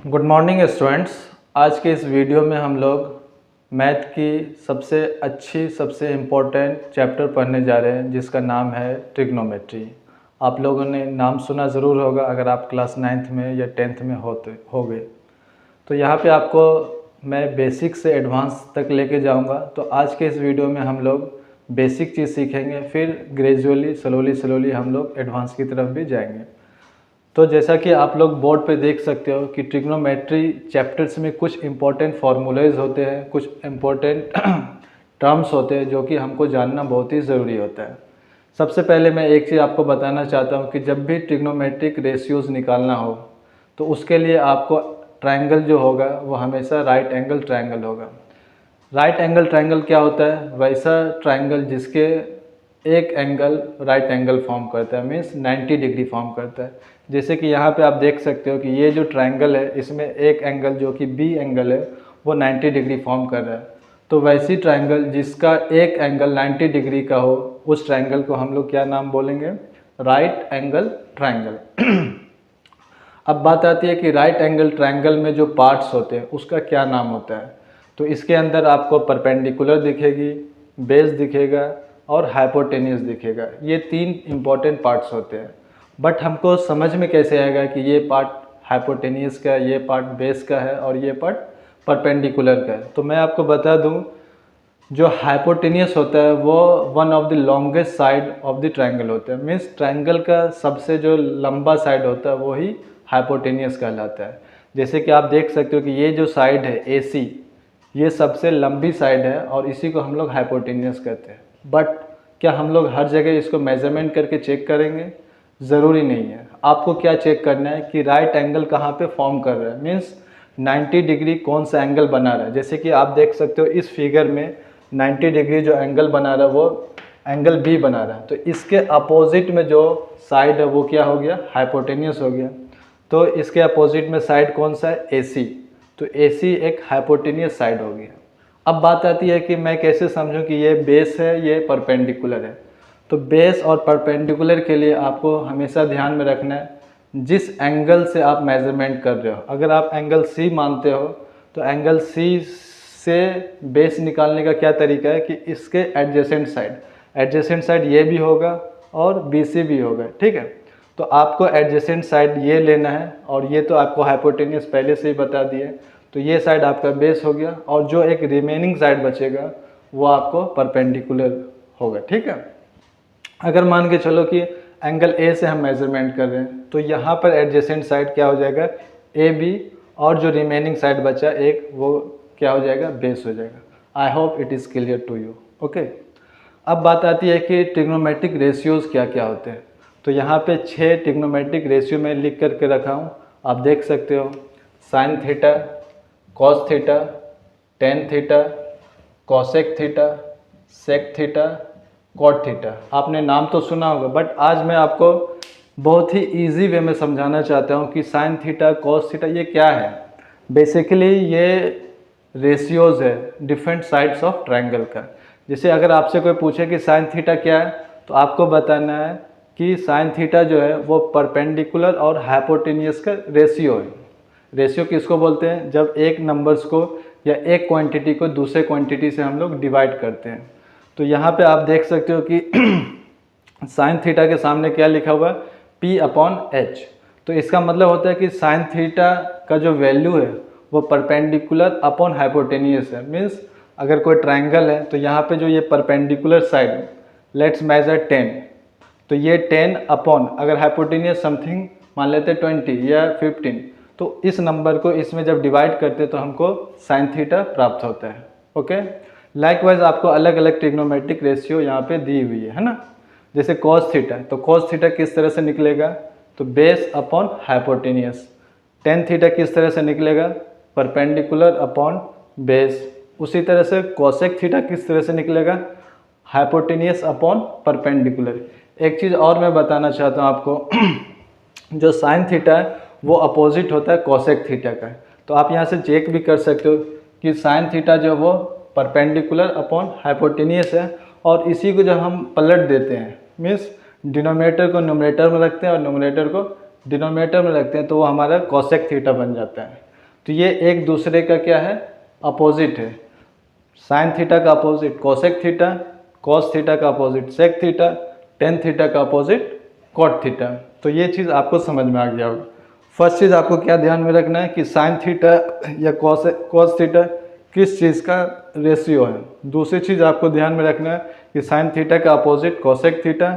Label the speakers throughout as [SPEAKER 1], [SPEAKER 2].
[SPEAKER 1] Good morning students. आज के इस वीडियो में हम लोग मैथ की सबसे इम्पोर्टेंट चैप्टर पढ़ने जा रहे हैं जिसका नाम है ट्रिग्नोमेट्री। आप लोगों ने नाम सुना ज़रूर होगा अगर आप क्लास 9th में या 10th में होगे। तो यहाँ पे आपको मैं बेसिक से एडवांस तक लेके जाऊँगा। तो आज के इस वीडियो में हम लोग बेसिक चीज़ सीखेंगे, फिर ग्रेजुअली स्लोली हम लोग एडवांस की तरफ भी जाएंगे। तो जैसा कि आप लोग बोर्ड पे देख सकते हो कि ट्रिग्नोमेट्री चैप्टर्स में कुछ इम्पोर्टेंट फार्मूलेज होते हैं, कुछ इम्पोर्टेंट टर्म्स होते हैं जो कि हमको जानना बहुत ही ज़रूरी होता है। सबसे पहले मैं एक चीज़ आपको बताना चाहता हूँ कि जब भी ट्रिग्नोमेट्रिक रेशियोज़ निकालना हो तो उसके लिए आपको ट्रायंगल जो होगा वो हमेशा राइट एंगल ट्रायंगल होगा। राइट एंगल ट्रायंगल क्या होता है? वैसा ट्रायंगल जिसके एक एंगल राइट एंगल फॉर्म करता है, मीन्स 90 डिग्री फॉर्म करता है। जैसे कि यहाँ पे आप देख सकते हो कि ये जो ट्रायंगल है इसमें एक एंगल जो कि बी एंगल है वो 90 डिग्री फॉर्म कर रहा है। तो वैसी ट्रायंगल जिसका एक एंगल 90 डिग्री का हो उस ट्रायंगल को हम लोग क्या नाम बोलेंगे? Right angle triangle. अब बात आती है कि राइट एंगल ट्रायंगल में जो पार्ट्स होते हैं उसका क्या नाम होता है। तो इसके अंदर आपको परपेंडिकुलर दिखेगी, बेस दिखेगा और हाइपोटेन्यूस दिखेगा। ये तीन इंपॉर्टेंट पार्ट्स होते हैं। बट हमको समझ में कैसे आएगा कि ये पार्ट हाइपोटेन्यूस का है, ये पार्ट बेस का है और ये पार्ट परपेंडिकुलर का है? तो मैं आपको बता दूं, जो हाइपोटेन्यूस होता है वो one of the longest side of the triangle होता है। मीन्स ट्रायंगल का सबसे जो लंबा साइड होता है वही हाइपोटेन्यूस कहलाता है। जैसे कि आप देख सकते हो कि ये जो साइड है AC, ये सबसे लंबी साइड है और इसी को हम लोग हाइपोटेन्यूस कहते हैं। बट क्या हम लोग हर जगह इसको मेजरमेंट करके चेक करेंगे? ज़रूरी नहीं है। आपको क्या चेक करना है कि राइट एंगल कहाँ पे फॉर्म कर रहा है, मीन्स 90 डिग्री कौन सा एंगल बना रहा है। जैसे कि आप देख सकते हो इस फिगर में 90 डिग्री जो एंगल बना रहा है वो एंगल बी बना रहा है। तो इसके अपोजिट में जो साइड है वो क्या हो गया? हाइपोटेन्यूस हो गया। तो इसके अपोजिट में साइड कौन सा है? AC। तो AC एक हाइपोटेन्यूस साइड हो गया। अब बात आती है कि मैं कैसे समझूं कि ये बेस है, ये परपेंडिकुलर है। तो बेस और परपेंडिकुलर के लिए आपको हमेशा ध्यान में रखना है जिस एंगल से आप मेजरमेंट कर रहे हो। अगर आप एंगल C मानते हो तो एंगल C से बेस निकालने का क्या तरीका है कि इसके एडजेसेंट साइड ये भी होगा और BC भी होगा, ठीक है। तो आपको एडजेसेंट साइड ये लेना है और ये तो आपको हाइपोटेन्यूस पहले से ही बता दिए। तो ये साइड आपका बेस हो गया और जो एक रिमेनिंग साइड बचेगा वो आपको परपेंडिकुलर होगा, ठीक है। अगर मान के चलो कि एंगल A से हम मेजरमेंट कर रहे हैं तो यहाँ पर एडजेसेंट साइड क्या हो जाएगा? AB, और जो रिमेनिंग साइड बचा एक वो क्या हो जाएगा? बेस हो जाएगा। I hope it is clear to you, okay. अब बात आती है कि ट्रिग्नोमेट्रिक रेशियोज़ क्या क्या होते हैं। तो यहाँ पे 6 ट्रिग्नोमेट्रिक रेशियो में लिख करके रखा हूँ, आप देख सकते हो। Sine theta, cos theta, tan theta, cosec theta, sec theta, cot theta. आपने नाम तो सुना होगा बट आज मैं आपको बहुत ही इजी वे में समझाना चाहता हूँ कि साइन थीटा, कॉस थीटा ये क्या है। बेसिकली ये रेशियोज़ है डिफरेंट साइड्स ऑफ ट्रायंगल का। जैसे अगर आपसे कोई पूछे कि साइन थीटा क्या है तो आपको बताना है कि साइन थीटा जो है वो परपेंडिकुलर और हाइपोटेन्यूस का रेशियो है। रेशियो किसको बोलते हैं? जब एक नंबर्स को या एक क्वांटिटी को दूसरे क्वांटिटी से हम लोग डिवाइड करते हैं। तो यहाँ पे आप देख सकते हो कि साइन थीटा के सामने क्या लिखा हुआ है? P/H। तो इसका मतलब होता है कि साइन थीटा का जो वैल्यू है वो परपेंडिकुलर अपॉन हाइपोटेन्यूस है। मीन्स अगर कोई ट्रायंगल है तो यहाँ पे जो ये परपेंडिकुलर साइड, लेट्स मेजर 10, तो ये 10 अपॉन अगर हाइपोटेन्यूस समथिंग मान लेते हैं 20 या 15, तो इस नंबर को इसमें जब डिवाइड करते हैं तो हमको साइन थीटा प्राप्त होता है, ओके। लाइकवाइज आपको अलग अलग ट्रिग्नोमेट्रिक रेशियो यहाँ पे दी हुई है ना। जैसे कॉस थीटा, तो कॉस थीटा किस तरह से निकलेगा? तो base upon hypotenuse. Tan theta किस तरह से निकलेगा? Perpendicular upon base. उसी तरह से कॉसेक थीटा किस तरह से निकलेगा? Hypotenuse upon perpendicular. एक चीज़ और मैं बताना चाहता हूँ आपको जो साइन थीटा है वो अपोजिट होता है कॉसेक थीटा का। तो आप यहाँ से चेक भी कर सकते हो कि साइन थीटा जो वो परपेंडिकुलर अपॉन हाइपोटेन्यूस है और इसी को जब हम पलट देते हैं, मीन्स डिनोमिनेटर को न्यूमरेटर में रखते हैं और न्यूमरेटर को डिनोमिनेटर में रखते हैं, तो वो हमारा कॉसेक थीटा बन जाता है। तो ये एक दूसरे का क्या है, अपोजिट है। साइन थीटा का opposite cosec theta, cos theta का opposite sec theta, tan theta का अपोजिट कॉट थीटा। तो ये चीज़ आपको समझ में आ गया होगा। फर्स्ट चीज़ आपको क्या ध्यान में रखना है कि साइन थीटा या कॉस थीटा किस चीज़ का रेशियो है। दूसरी चीज़ आपको ध्यान में रखना है कि साइन थीटा का opposite cosec theta,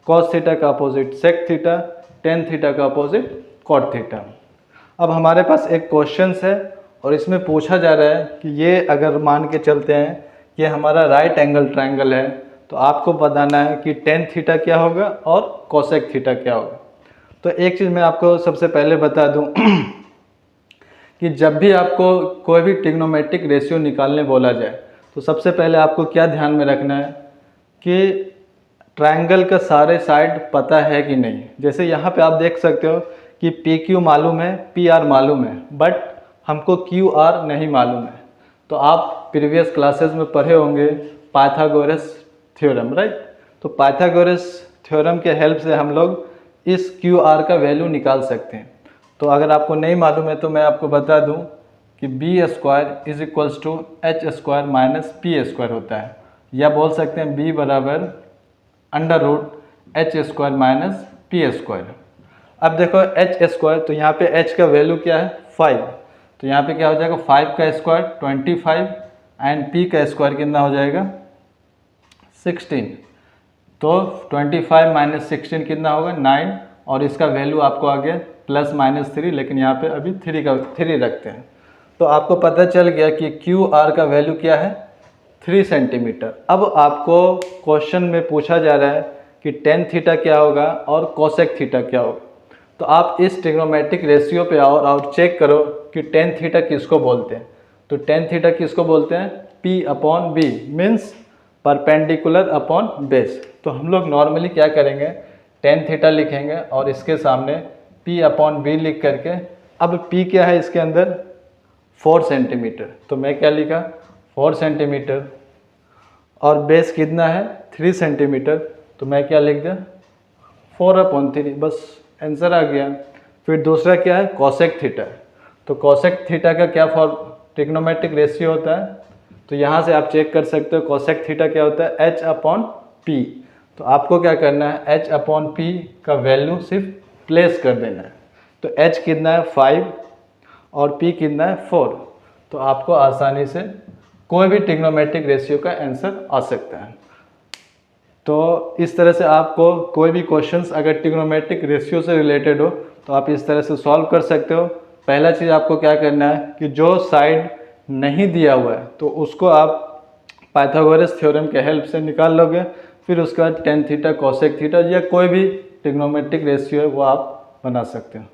[SPEAKER 1] cos theta का opposite sec theta, tan theta का अपोजिट कॉट थीटा। अब हमारे पास एक क्वेश्चन है और इसमें पूछा जा रहा है कि ये अगर मान के चलते हैं कि हमारा राइट एंगल ट्रायंगल है, तो आपको बताना है कि टेन थीटा क्या होगा और कोसेक थीटा क्या होगा। तो एक चीज़ मैं आपको सबसे पहले बता दूं कि जब भी आपको कोई भी ट्रिग्नोमेट्रिक रेशियो निकालने बोला जाए तो सबसे पहले आपको क्या ध्यान में रखना है कि ट्रायंगल का सारे साइड पता है कि नहीं। जैसे यहाँ पे आप देख सकते हो कि पी क्यू मालूम है, पी आर मालूम है, बट हमको क्यू आर नहीं मालूम है। तो आप प्रीवियस क्लासेस में पढ़े होंगे पाइथागोरस थ्योरम, राइट। तो पाइथागोरस थ्योरम के हेल्प से हम लोग इस क्यू आर का वैल्यू निकाल सकते हैं। तो अगर आपको नहीं मालूम है तो मैं आपको बता दूं कि B square is equals to H square minus P square होता है, या बोल सकते हैं बी बराबर under root H square minus P square. अब देखो एच स्क्वायर, तो यहाँ पे एच का वैल्यू क्या है 5, तो यहाँ पे क्या हो जाएगा 5 का स्क्वायर 25 एंड पी का स्क्वायर कितना हो जाएगा 16। तो 25 माइनस 16 कितना होगा 9, और इसका वैल्यू आपको आ गया प्लस माइनस 3, लेकिन यहाँ पे अभी 3 रखते हैं। तो आपको पता चल गया कि क्यू आर का वैल्यू क्या है 3 सेंटीमीटर। अब आपको क्वेश्चन में पूछा जा रहा है कि टेन थीटा क्या होगा और कोसेक थीटा क्या होगा। तो आप इस ट्रिग्नोमेट्रिक रेशियो पे आओ और चेक करो कि टेन थीटा किसको बोलते हैं। तो टेन थीटा किसको बोलते हैं, P upon B means perpendicular upon base. तो हम लोग नॉर्मली क्या करेंगे, टेन थीटा लिखेंगे और इसके सामने P अपॉन बी लिख करके, अब P क्या है इसके अंदर 4 सेंटीमीटर, तो मैं क्या लिखा 4 सेंटीमीटर, और बेस कितना है 3 सेंटीमीटर, तो मैं क्या लिख दिया 4/3, बस आंसर आ गया। फिर दूसरा क्या है कोसेक थीटा। तो कोसेक थीटा का क्या ट्रिग्नोमेट्रिक रेशियो होता है, तो यहाँ से आप चेक कर सकते हो कोसेक थीटा क्या होता है h अपॉन पी। तो आपको क्या करना है h अपॉन पी का वैल्यू सिर्फ प्लेस कर देना है। तो h कितना है 5 और p कितना है 4। तो आपको आसानी से कोई भी ट्रिग्नोमेट्रिक रेशियो का आंसर आ सकता है। तो इस तरह से आपको कोई भी क्वेश्चंस अगर ट्रिग्नोमेट्रिक रेशियो से रिलेटेड हो तो आप इस तरह से सॉल्व कर सकते हो। पहला चीज़ आपको क्या करना है कि जो साइड नहीं दिया हुआ है तो उसको आप पाइथागोरस थ्योरम के हेल्प से निकाल लोगे। फिर उसके बाद टेन थीटा कोसेक थीटा या कोई भी ट्रिग्नोमेट्रिक रेशियो है वो आप बना सकते हो।